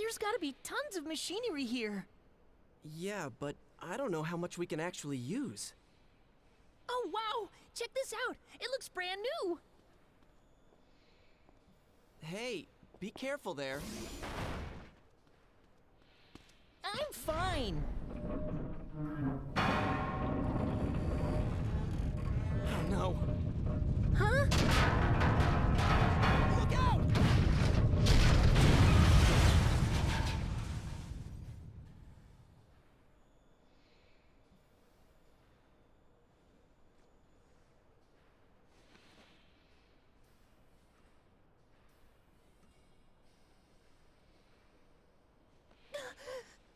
There's gotta be tons of machinery here. Yeah, but I don't know how much we can actually use. Oh, wow! Check this out! It looks brand new! Hey, be careful there. I'm fine! Oh no. Huh? Look out!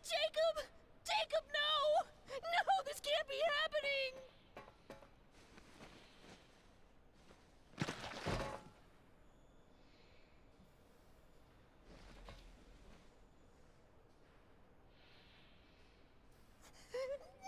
Jacob! Jacob, no! No, this can't be happening! No!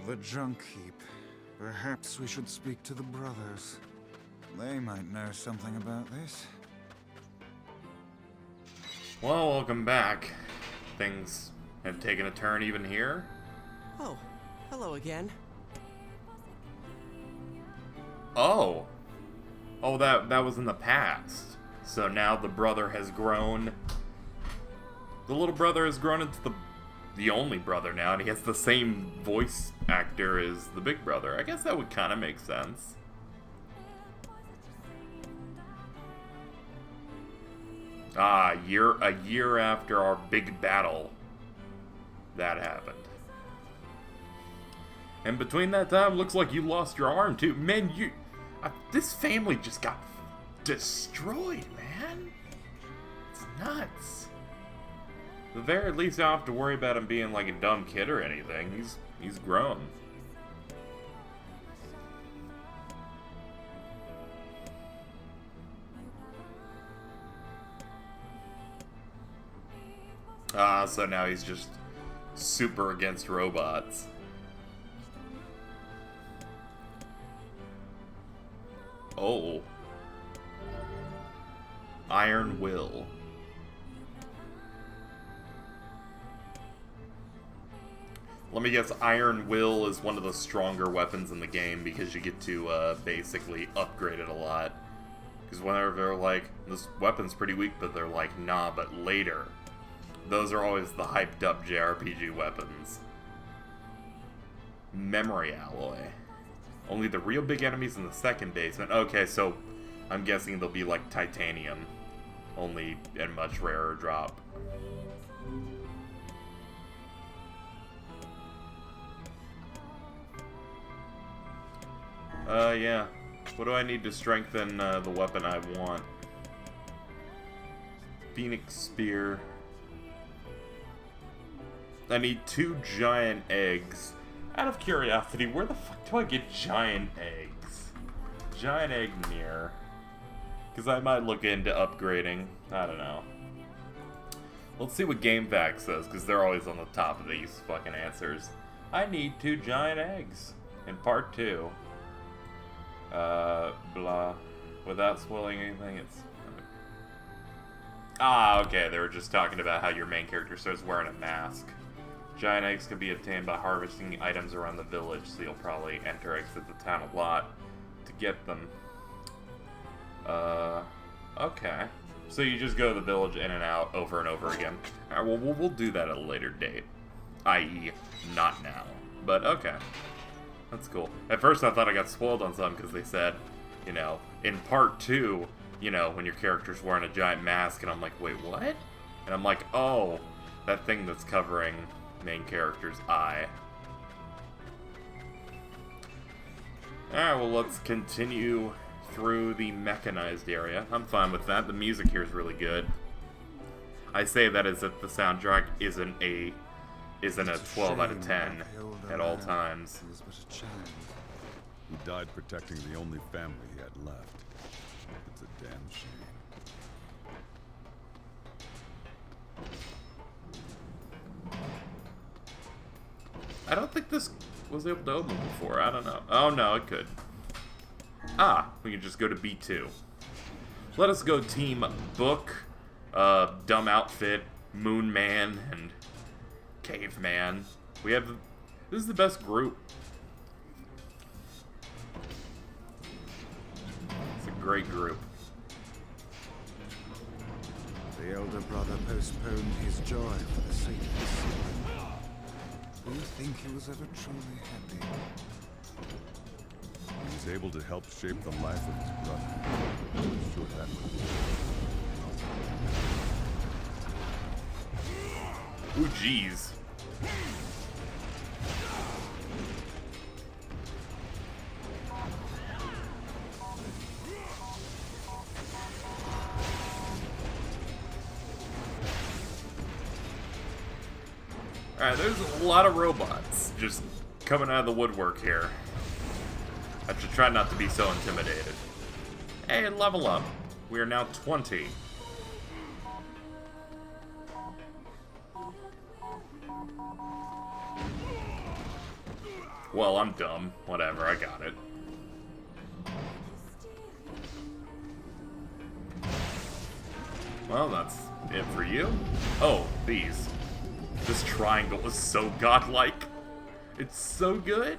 The Junk Heap. Perhaps we should speak to the brothers. They might know something about this. Well, welcome back. Things have taken a turn even here. Oh, hello again. Oh! Oh, that was in the past. So now the brother has grown. The little brother has grown into the only brother now, and he has the same voice actor as the big brother. I guess that would kind of make sense. Ah, a year after our big battle, that happened. And between that time, looks like you lost your arm too. Man, this family just got destroyed, man. It's nuts. At the very least, I don't have to worry about him being like a dumb kid or anything. He's grown. Ah, so now he's just super against robots. Oh. Iron Will. Let me guess, Iron Will is one of the stronger weapons in the game because you get to basically upgrade it a lot. Because whenever they're like, this weapon's pretty weak, but they're like, nah, but later. Those are always the hyped up JRPG weapons. Memory Alloy. Only the real big enemies in the second basement. Okay, so I'm guessing they'll be like titanium. Only in much rarer drop. Yeah. What do I need to strengthen the weapon I want? Phoenix Spear. I need 2 giant eggs. Out of curiosity, where the fuck do I get giant eggs? Giant egg NieR. Because I might look into upgrading. I don't know. Let's see what GameFAQs says, because they're always on the top of these fucking answers. I need 2 giant eggs. In part 2. Blah. Without spoiling anything, it's... Ah, okay, they were just talking about how your main character starts wearing a mask. Giant eggs can be obtained by harvesting items around the village, so you'll probably enter exit the town a lot to get them. Okay. So you just go to the village in and out over and over again. Alright, well, we'll do that at a later date. I.e., not now. But, okay. That's cool. At first I thought I got spoiled on some because they said, you know, in part 2, you know, when your character's wearing a giant mask, and I'm like, wait, what? And I'm like, oh, that thing that's covering main character's eye. Alright, well, let's continue through the mechanized area. I'm fine with that. The music here is really good. I say that as if the soundtrack isn't a 12 out of 10 at all times. He was but a child. He died protecting the only family he had left. It's a damn shame. I don't think this was able to open before. I don't know. Oh, no, it could. Ah, we can just go to B2. Let us go Team Book, Dumb Outfit, Moon Man, and Caveman. We have... This is the best group. It's a great group. The elder brother postponed his joy for the sake of his son. Do you think he was ever truly happy? He was able to help shape the life of his brother. Sure that was. Ooh, jeez. Alright, there's a lot of robots just coming out of the woodwork here. I should try not to be so intimidated. Hey, level up. We are now 20. Well, I'm dumb. Whatever, I got it. Well, that's it for you. Oh, these. This triangle is so godlike. It's so good.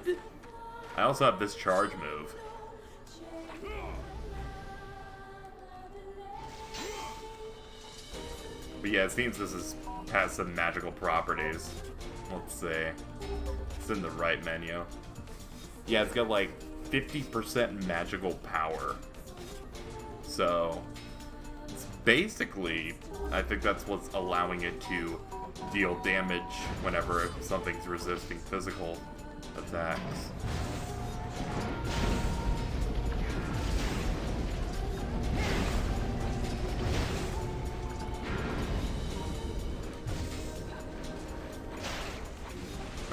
I also have this charge move. But yeah, it seems this is has some magical properties. Let's see. It's in the right menu. Yeah, it's got like 50% magical power. So, it's basically, I think that's what's allowing it to deal damage whenever something's resisting physical attacks.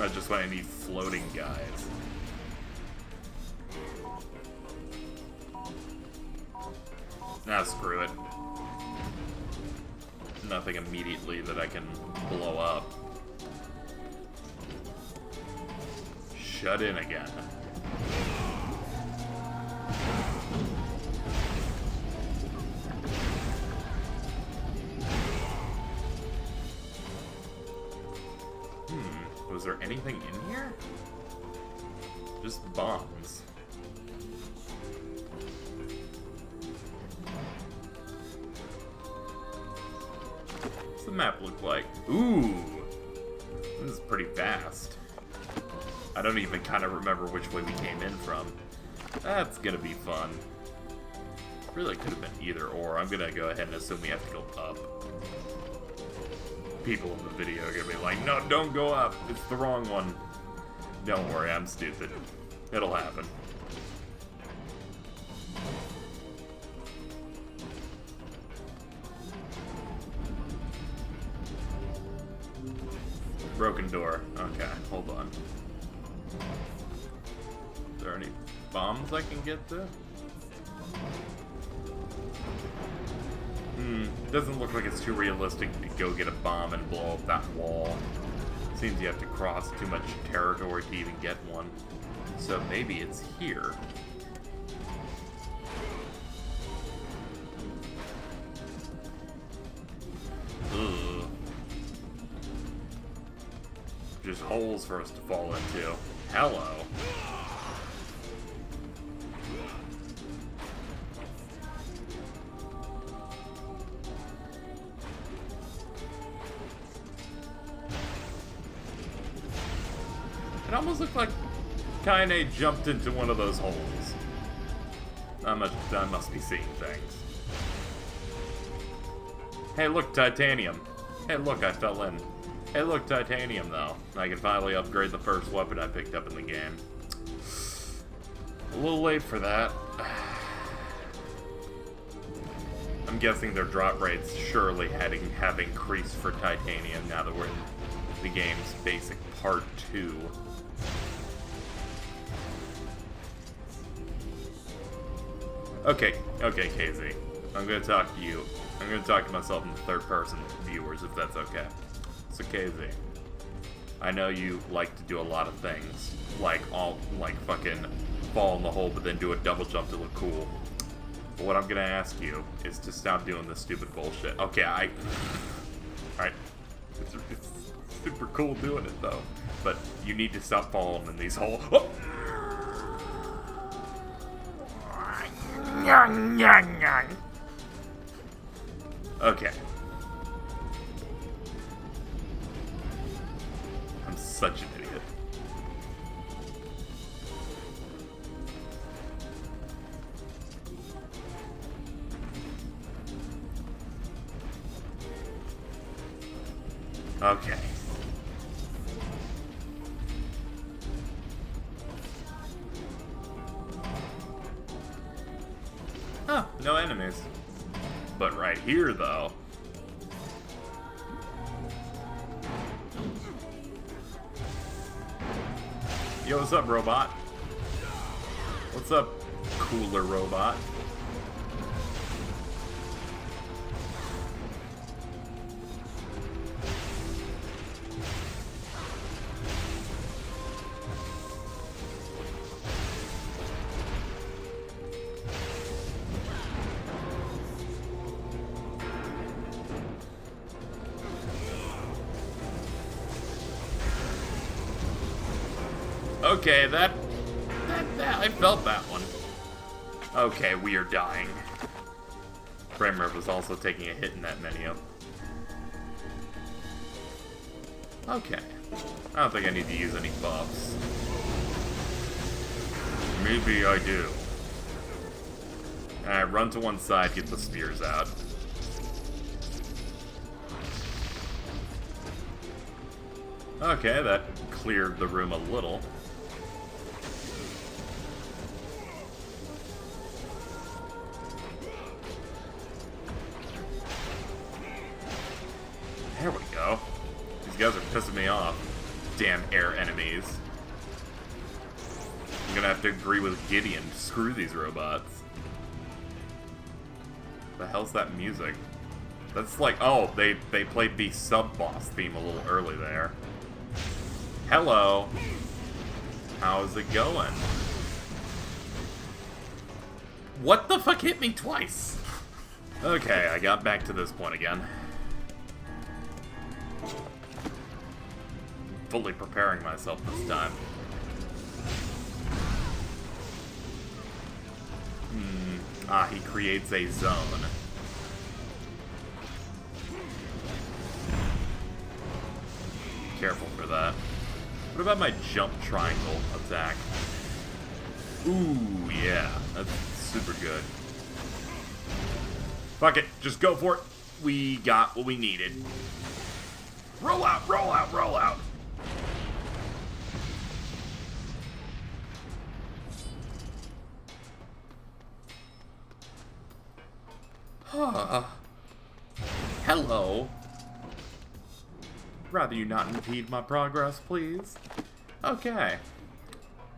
I just want any floating guys. Nah, screw it. Nothing immediately that I can blow up. Shut in again. Was there anything in here? Just bombs. What's the map look like? Ooh! This is pretty fast. I don't even kind of remember which way we came in from. That's gonna be fun. Really could have been either or. I'm gonna go ahead and assume we have to go up. People in the video are gonna be like, no, don't go up. It's the wrong one. Don't worry, I'm stupid. It'll happen. Broken door. Okay, hold on. Is there any bombs I can get to? Doesn't look like it's too realistic to go get a bomb and blow up that wall. Seems you have to cross too much territory to even get one. So maybe it's here. Ugh. Just holes for us to fall into. Hello. It almost looked like Kaine jumped into one of those holes. I must be seeing things. Hey, look, titanium. Hey, look, I fell in. Hey, look, titanium, though. I can finally upgrade the first weapon I picked up in the game. A little late for that. I'm I'm guessing their drop rates surely have increased for titanium now that we're in the game's basic part 2. Okay, KZ. I'm gonna talk to you. I'm gonna talk to myself in the third person viewers, if that's okay. So KZ, I know you like to do a lot of things, like fucking fall in the hole, but then do a double jump to look cool. But what I'm gonna ask you is to stop doing this stupid bullshit. Okay, alright. It's super cool doing it though, but you need to stop falling in these holes. Oh! Okay. I'm such an idiot. Okay. Huh, no enemies. But right here, though. Yo, what's up, robot? What's up, cooler robot? Okay, that I felt that one. Okay, we are dying. Frame rate was also taking a hit in that menu. Okay. I don't think I need to use any buffs. Maybe I do. Alright, run to one side, get the spears out. Okay, that cleared the room a little. There we go. These guys are pissing me off. Damn air enemies. I'm gonna have to agree with Gideon. Screw these robots. The hell's that music? That's like, oh, they played the sub-boss theme a little early there. Hello. How's it going? What the fuck hit me twice? Okay, I got back to this point again. Fully preparing myself this time. He creates a zone. Careful for that. What about my jump triangle attack? Ooh, yeah. That's super good. Fuck it. Just go for it. We got what we needed. Roll out, roll out, roll out. Hello. Rather you not impede my progress, please. Okay.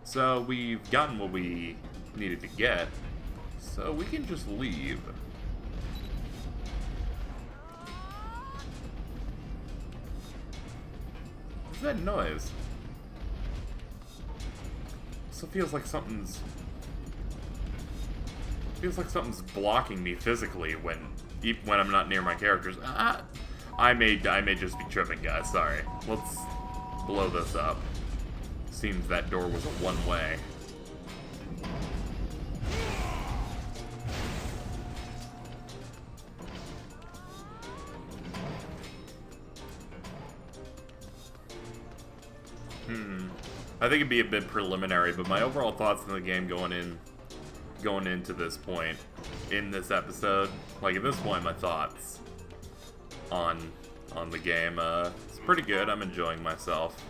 So we've gotten what we needed to get. So we can just leave. What's that noise? So it feels like something's blocking me physically when I'm not near my characters. I may just be tripping, guys. Sorry. Let's blow this up. Seems that door was a one-way. I think it'd be a bit preliminary, but my overall thoughts on the game going into this point in this episode, like at this point, my thoughts on the game, it's pretty good. I'm enjoying myself.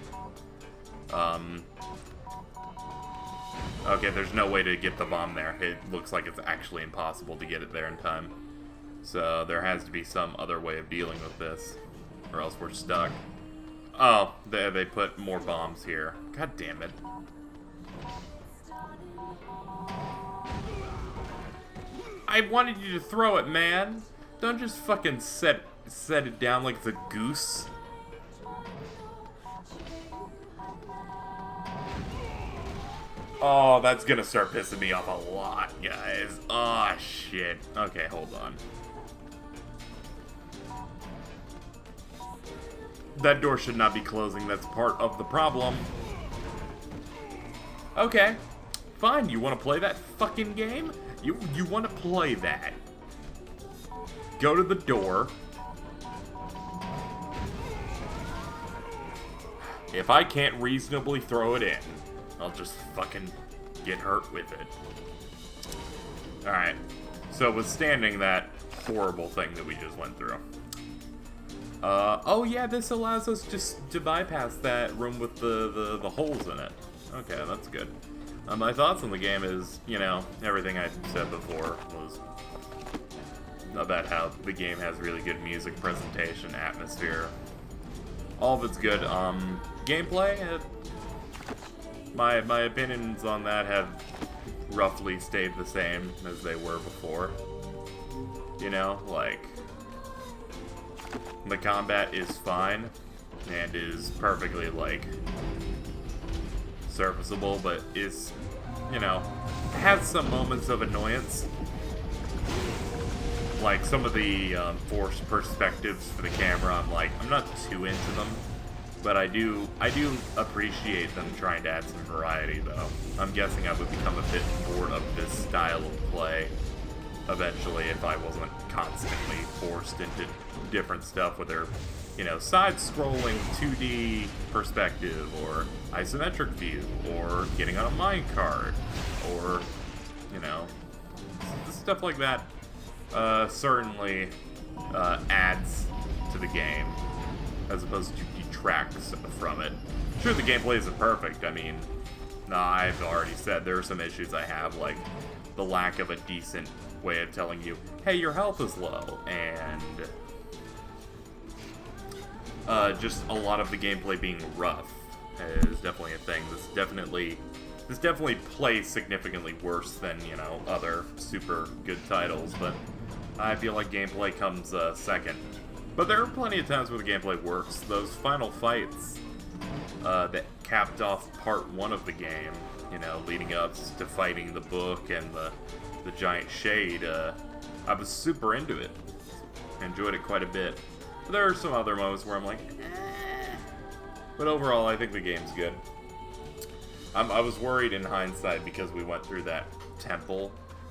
Okay, there's no way to get the bomb there. It looks like it's actually impossible to get it there in time. So there has to be some other way of dealing with this, or else we're stuck. Oh, they put more bombs here. God damn it. I wanted you to throw it, man. Don't just fucking set it down like the goose. Oh, that's gonna start pissing me off a lot, guys. Oh, shit. Okay, hold on. That door should not be closing. That's part of the problem. Okay. Fine, you want to play that fucking game? You want to play that. Go to the door. If I can't reasonably throw it in, I'll just fucking get hurt with it. Alright. So, withstanding that horrible thing that we just went through. Oh yeah, this allows us just to bypass that room with the holes in it. Okay, that's good. My thoughts on the game is, you know, everything I said before was about how the game has really good music, presentation, atmosphere. All of it's good. Gameplay, my opinions on that have roughly stayed the same as they were before. You know, like, the combat is fine and is perfectly, like, serviceable, but is, you know, has some moments of annoyance. Like, some of the forced perspectives for the camera, I'm not too into them. But I do appreciate them trying to add some variety, though. I'm guessing I would become a bit bored of this style of play eventually if I wasn't constantly forced into different stuff, whether, you know, side-scrolling 2D perspective, or isometric view, or getting on a minecart, or, you know, stuff like that. Certainly adds to the game, as opposed to detracts from it. Sure, the gameplay isn't perfect. I mean, I've already said there are some issues I have, like the lack of a decent way of telling you, hey, your health is low, and just a lot of the gameplay being rough is definitely a thing. This definitely plays significantly worse than, you know, other super good titles, but I feel like gameplay comes second. But there are plenty of times where the gameplay works. Those final fights that capped off part 1 of the game, you know, leading up to fighting the book and the giant shade, I was super into it. Enjoyed it quite a bit. But there are some other moments where I'm like, eh. But overall, I think the game's good. I was worried in hindsight because we went through that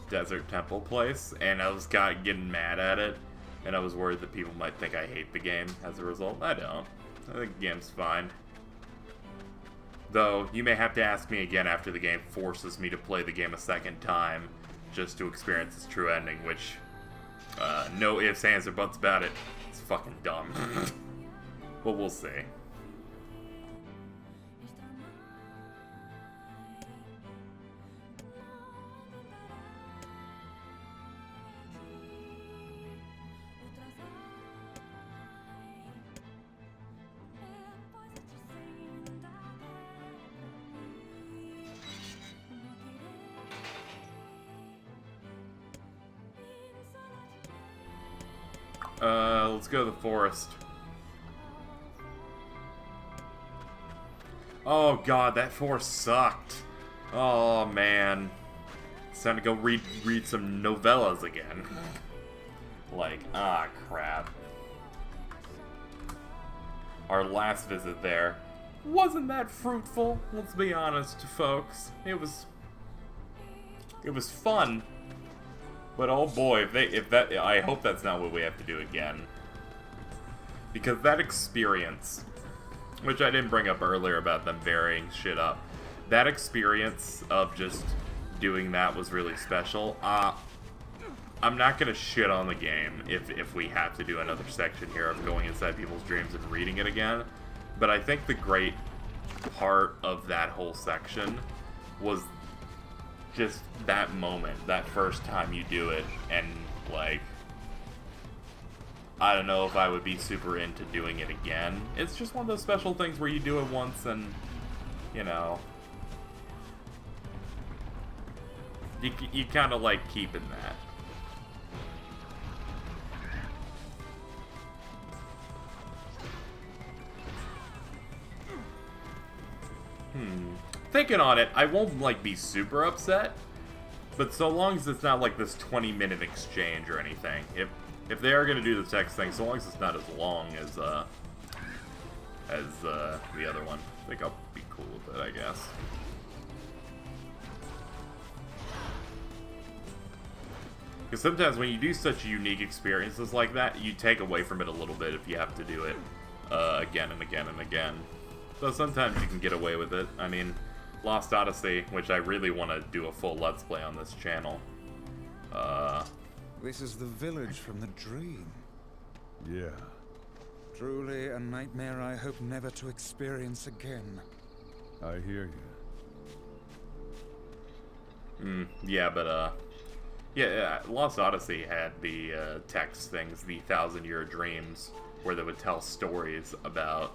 desert temple place, and I was getting mad at it, and I was worried that people might think I hate the game as a result. I don't. I think the game's fine. Though, you may have to ask me again after the game forces me to play the game a second time just to experience its true ending, which, no ifs, ands, or buts about it. It's fucking dumb. But we'll see. Let's go to the forest. Oh god, that forest sucked. Oh man. It's time to go read some novellas again. Like, crap. Our last visit there wasn't that fruitful, let's be honest, folks. It was fun. But oh boy, I hope that's not what we have to do again. Because that experience, which I didn't bring up earlier about them varying shit up, that experience of just doing that was really special. I'm not gonna shit on the game if we have to do another section here of going inside people's dreams and reading it again. But I think the great part of that whole section was just that moment, that first time you do it, and like I don't know if I would be super into doing it again. It's just one of those special things where you do it once and, you know, you kind of like keeping that. Thinking on it, I won't like be super upset, but so long as it's not like this 20-minute exchange or anything. If they are gonna do the text thing, so long as it's not as long as the other one, I think I'll be cool with it, I guess. Because sometimes when you do such unique experiences like that, you take away from it a little bit if you have to do it again and again and again. So sometimes you can get away with it. I mean, Lost Odyssey, which I really want to do a full Let's Play on this channel. This is the village from the dream. Yeah. Truly a nightmare I hope never to experience again. I hear you. Yeah, but, yeah, Lost Odyssey had the text things, the 1,000-year dreams, where they would tell stories about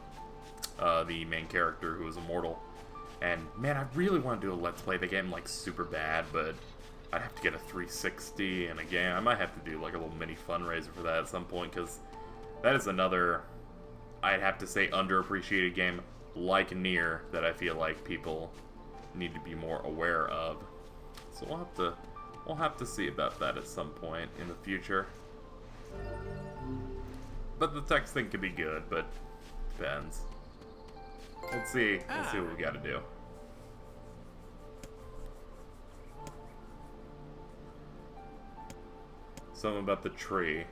the main character who was immortal. And, man, I really want to do a Let's Play the game, like, super bad, but I'd have to get a 360 and a game. I might have to do, like, a little mini fundraiser for that at some point, because that is another, I'd have to say, underappreciated game, like NieR, that I feel like people need to be more aware of. So we'll have to see about that at some point in the future. But the text thing could be good, but depends. Let's see what we gotta do. Something about the tree.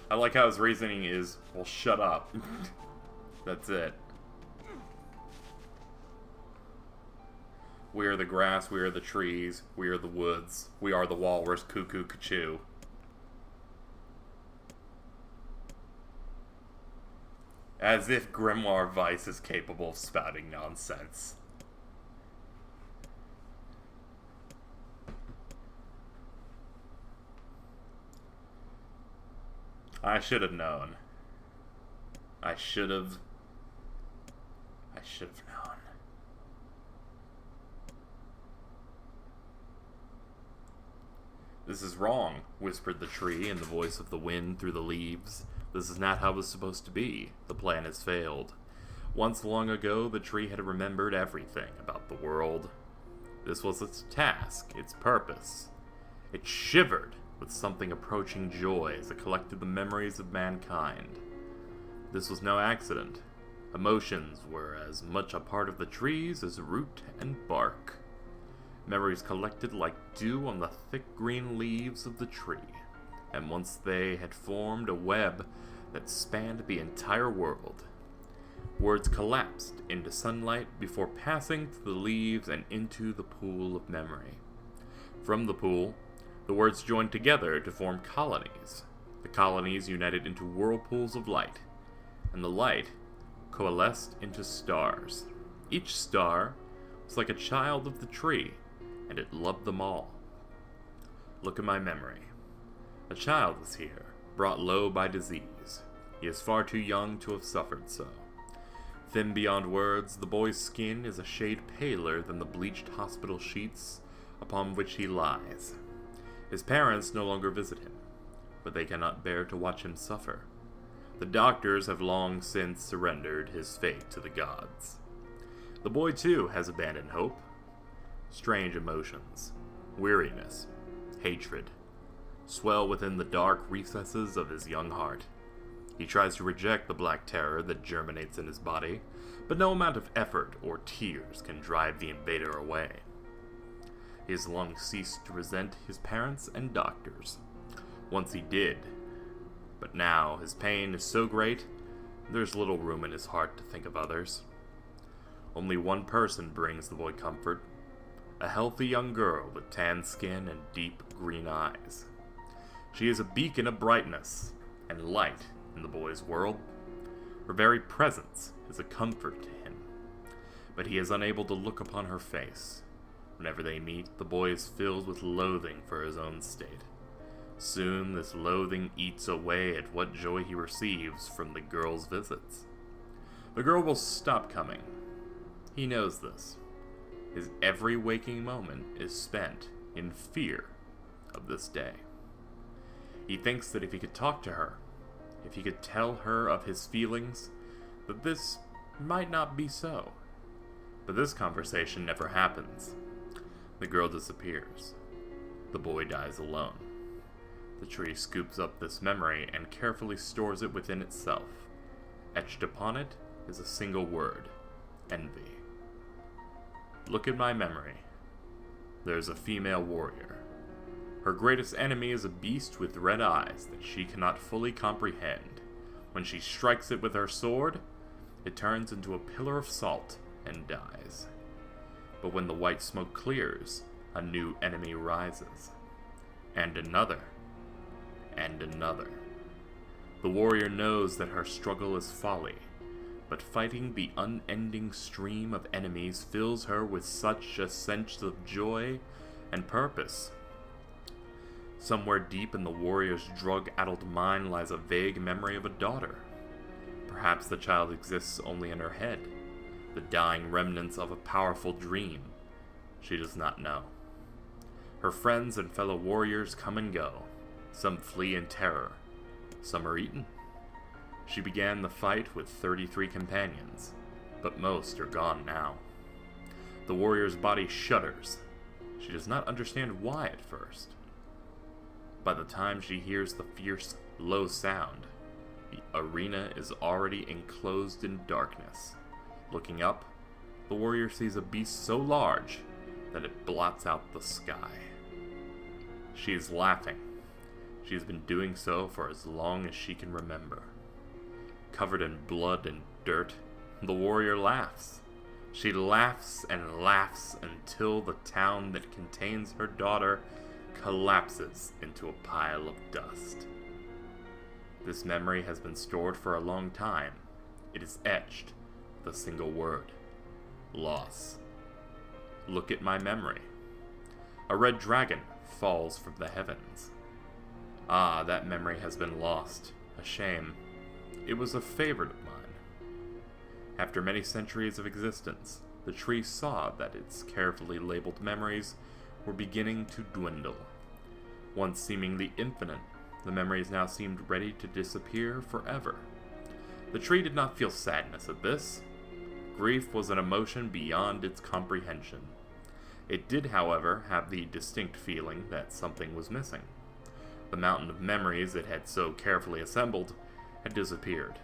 I like how his reasoning is, well, shut up. That's it. We are the grass, we are the trees, we are the woods, we are the walrus, cuckoo, cachoo. As if Grimoire Vice is capable of spouting nonsense. I should have known. I should have known. This is wrong, whispered the tree in the voice of the wind through the leaves. This is not how it was supposed to be. The plan has failed. Once long ago, the tree had remembered everything about the world. This was its task, its purpose. It shivered with something approaching joy as it collected the memories of mankind. This was no accident. Emotions were as much a part of the trees as root and bark. Memories collected like dew on the thick green leaves of the tree, and once they had formed a web that spanned the entire world. Words collapsed into sunlight before passing through the leaves and into the pool of memory. From the pool, the words joined together to form colonies. The colonies united into whirlpools of light, and the light coalesced into stars. Each star was like a child of the tree, and it loved them all. Look at my memory. A child is here, brought low by disease. He is far too young to have suffered so. Thin beyond words, the boy's skin is a shade paler than the bleached hospital sheets upon which he lies. His parents no longer visit him, but they cannot bear to watch him suffer. The doctors have long since surrendered his fate to the gods. The boy, too, has abandoned hope. Strange emotions, weariness, hatred, swell within the dark recesses of his young heart. He tries to reject the black terror that germinates in his body, but no amount of effort or tears can drive the invader away. He has long ceased to resent his parents and doctors. Once he did, but now his pain is so great, there's little room in his heart to think of others. Only one person brings the boy comfort, a healthy young girl with tan skin and deep green eyes. She is a beacon of brightness and light in the boy's world. Her very presence is a comfort to him, but he is unable to look upon her face. Whenever they meet, the boy is filled with loathing for his own state. Soon, this loathing eats away at what joy he receives from the girl's visits. The girl will stop coming. He knows this. His every waking moment is spent in fear of this day. He thinks that if he could talk to her, if he could tell her of his feelings, that this might not be so. But this conversation never happens. The girl disappears. The boy dies alone. The tree scoops up this memory and carefully stores it within itself. Etched upon it is a single word: envy. Look at my memory. There's a female warrior. Her greatest enemy is a beast with red eyes that she cannot fully comprehend. When she strikes it with her sword, it turns into a pillar of salt and dies. But when the white smoke clears, a new enemy rises. And another. And another. The warrior knows that her struggle is folly, but fighting the unending stream of enemies fills her with such a sense of joy and purpose. Somewhere deep in the warrior's drug-addled mind lies a vague memory of a daughter. Perhaps the child exists only in her head, the dying remnants of a powerful dream. She does not know. Her friends and fellow warriors come and go. Some flee in terror. Some are eaten. She began the fight with 33 companions, but most are gone now. The warrior's body shudders. She does not understand why at first. By the time she hears the fierce, low sound, the arena is already enclosed in darkness. Looking up, the warrior sees a beast so large that it blots out the sky. She is laughing. She has been doing so for as long as she can remember. Covered in blood and dirt, the warrior laughs. She laughs and laughs until the town that contains her daughter collapses into a pile of dust. This memory has been stored for a long time. It is etched with a single word: loss. Look at my memory. A red dragon falls from the heavens. Ah, that memory has been lost. A shame. It was a favorite of mine. After many centuries of existence, the tree saw that its carefully labeled memories were beginning to dwindle. Once seemingly infinite, the memories now seemed ready to disappear forever. The tree did not feel sadness at this. Grief was an emotion beyond its comprehension. It did, however, have the distinct feeling that something was missing. The mountain of memories it had so carefully assembled had disappeared.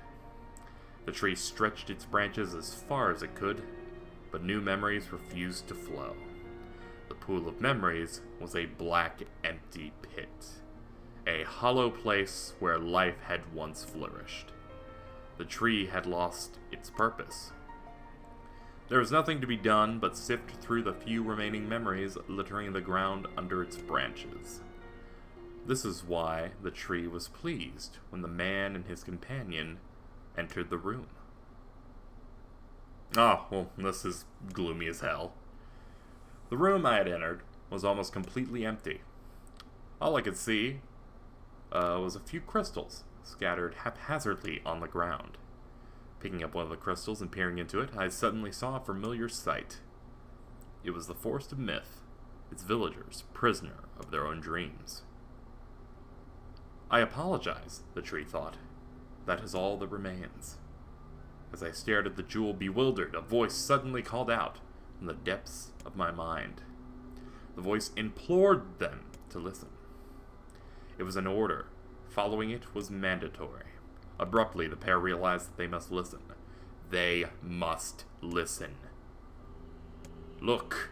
The tree stretched its branches as far as it could, but new memories refused to flow. The pool of memories was a black, empty pit, a hollow place where life had once flourished. The tree had lost its purpose. There was nothing to be done but sift through the few remaining memories littering the ground under its branches. This is why the tree was pleased when the man and his companion entered the room. Oh, well, this is gloomy as hell. The room I had entered was almost completely empty. All I could see was a few crystals scattered haphazardly on the ground. Picking up one of the crystals and peering into it, I suddenly saw a familiar sight. It was the Forest of Myth, its villagers, prisoner of their own dreams. I apologize, the tree thought. That is all that remains. As I stared at the jewel bewildered, a voice suddenly called out from the depths of my mind. The voice implored them to listen. It was an order. Following it was mandatory. Abruptly, the pair realized that they must listen. They must listen. Look!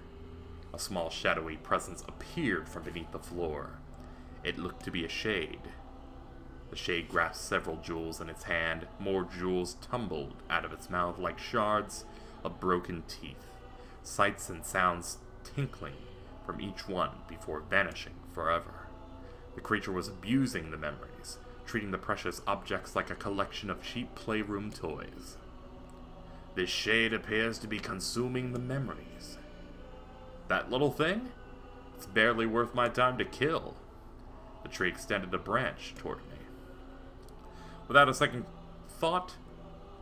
A small shadowy presence appeared from beneath the floor. It looked to be a shade. The shade grasped several jewels in its hand. More jewels tumbled out of its mouth like shards of broken teeth. Sights and sounds tinkling from each one before vanishing forever. The creature was abusing the memories, treating the precious objects like a collection of cheap playroom toys. This shade appears to be consuming the memories. That little thing? It's barely worth my time to kill. The tree extended a branch toward me. Without a second thought,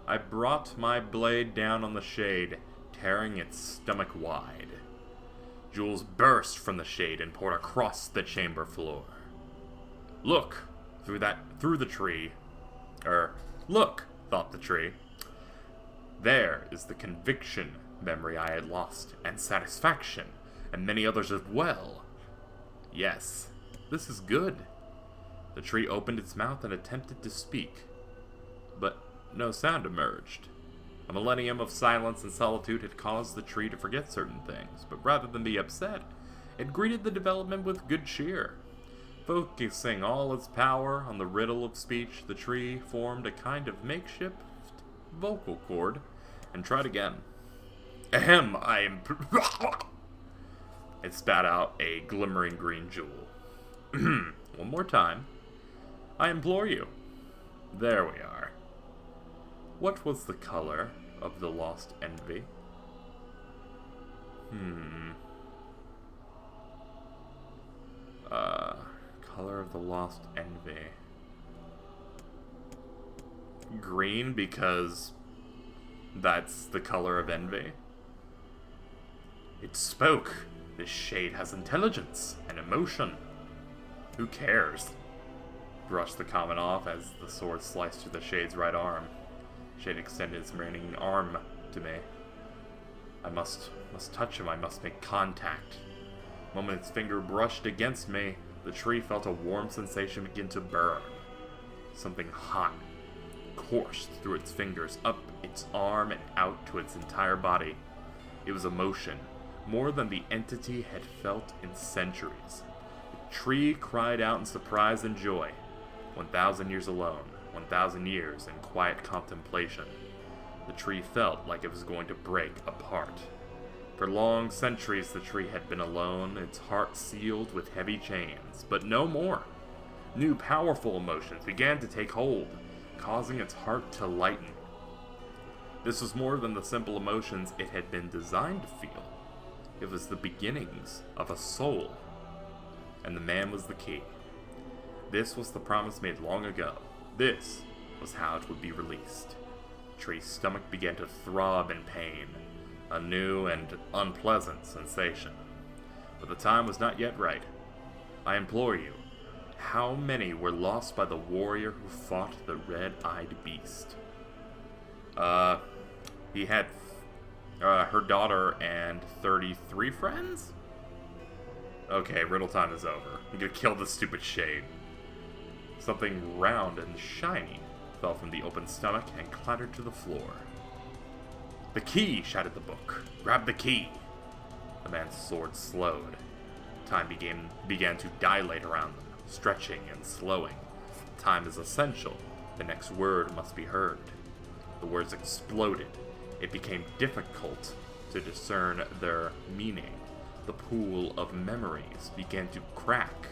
I brought my blade down on the shade, tearing its stomach wide. Jewels burst from the shade and poured across the chamber floor. Look, through the tree. Look, thought the tree. There is the conviction memory I had lost, and satisfaction, and many others as well. Yes, this is good. The tree opened its mouth and attempted to speak, but no sound emerged. A millennium of silence and solitude had caused the tree to forget certain things, but rather than be upset, it greeted the development with good cheer. Focusing all its power on the riddle of speech, the tree formed a kind of makeshift vocal cord and tried again. Ahem, I am... It spat out a glimmering green jewel. One more time. I implore you. There we are. What was the color of the lost envy? Color of the lost envy. Green, because that's the color of envy. It spoke. This shade has intelligence and emotion. Who cares? Brushed the comment off as the sword sliced through the shade's right arm. Shade extended its remaining arm to me. I must touch him. I must make contact. The moment its finger brushed against me, the tree felt a warm sensation begin to burn. Something hot coursed through its fingers, up its arm and out to its entire body. It was emotion, more than the entity had felt in centuries. The tree cried out in surprise and joy. 1,000 years alone, 1,000 years in quiet contemplation. The tree felt like it was going to break apart. For long centuries the tree had been alone, its heart sealed with heavy chains, but no more. New powerful emotions began to take hold, causing its heart to lighten. This was more than the simple emotions it had been designed to feel. It was the beginnings of a soul, and the man was the key. This was the promise made long ago. This was how it would be released. The tree's stomach began to throb in pain, a new and unpleasant sensation. But the time was not yet right. I implore you, how many were lost by the warrior who fought the red-eyed beast? He had her daughter and 33 friends? Okay, riddle time is over. I'm gonna kill this stupid shade. Something round and shiny fell from the open stomach and clattered to the floor. The key, shouted the book. Grab the key. The man's sword slowed. Time began to dilate around them, stretching and slowing. Time is essential. The next word must be heard. The words exploded. It became difficult to discern their meaning. The pool of memories began to crack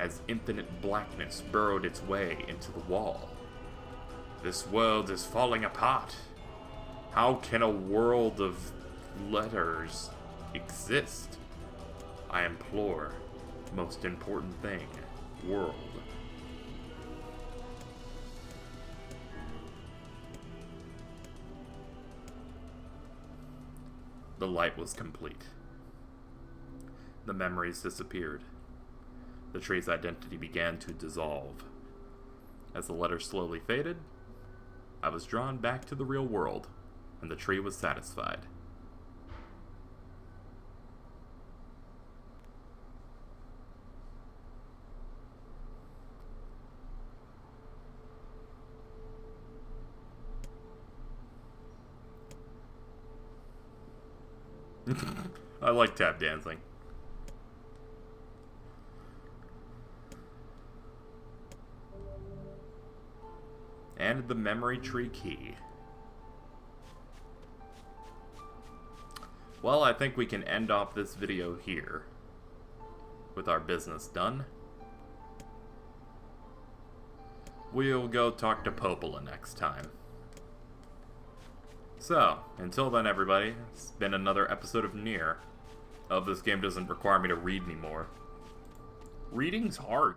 as infinite blackness burrowed its way into the wall. This world is falling apart. How can a world of letters exist? I implore, most important thing, world. The light was complete. The memories disappeared. The tree's identity began to dissolve. As the letters slowly faded, I was drawn back to the real world, and the tree was satisfied. I like tap dancing. And the memory tree key. Well, I think we can end off this video here with our business done. we'll go talk to Popola next time. So, until then everybody, it's been another episode of NieR. This game doesn't require me to read anymore. Reading's hard.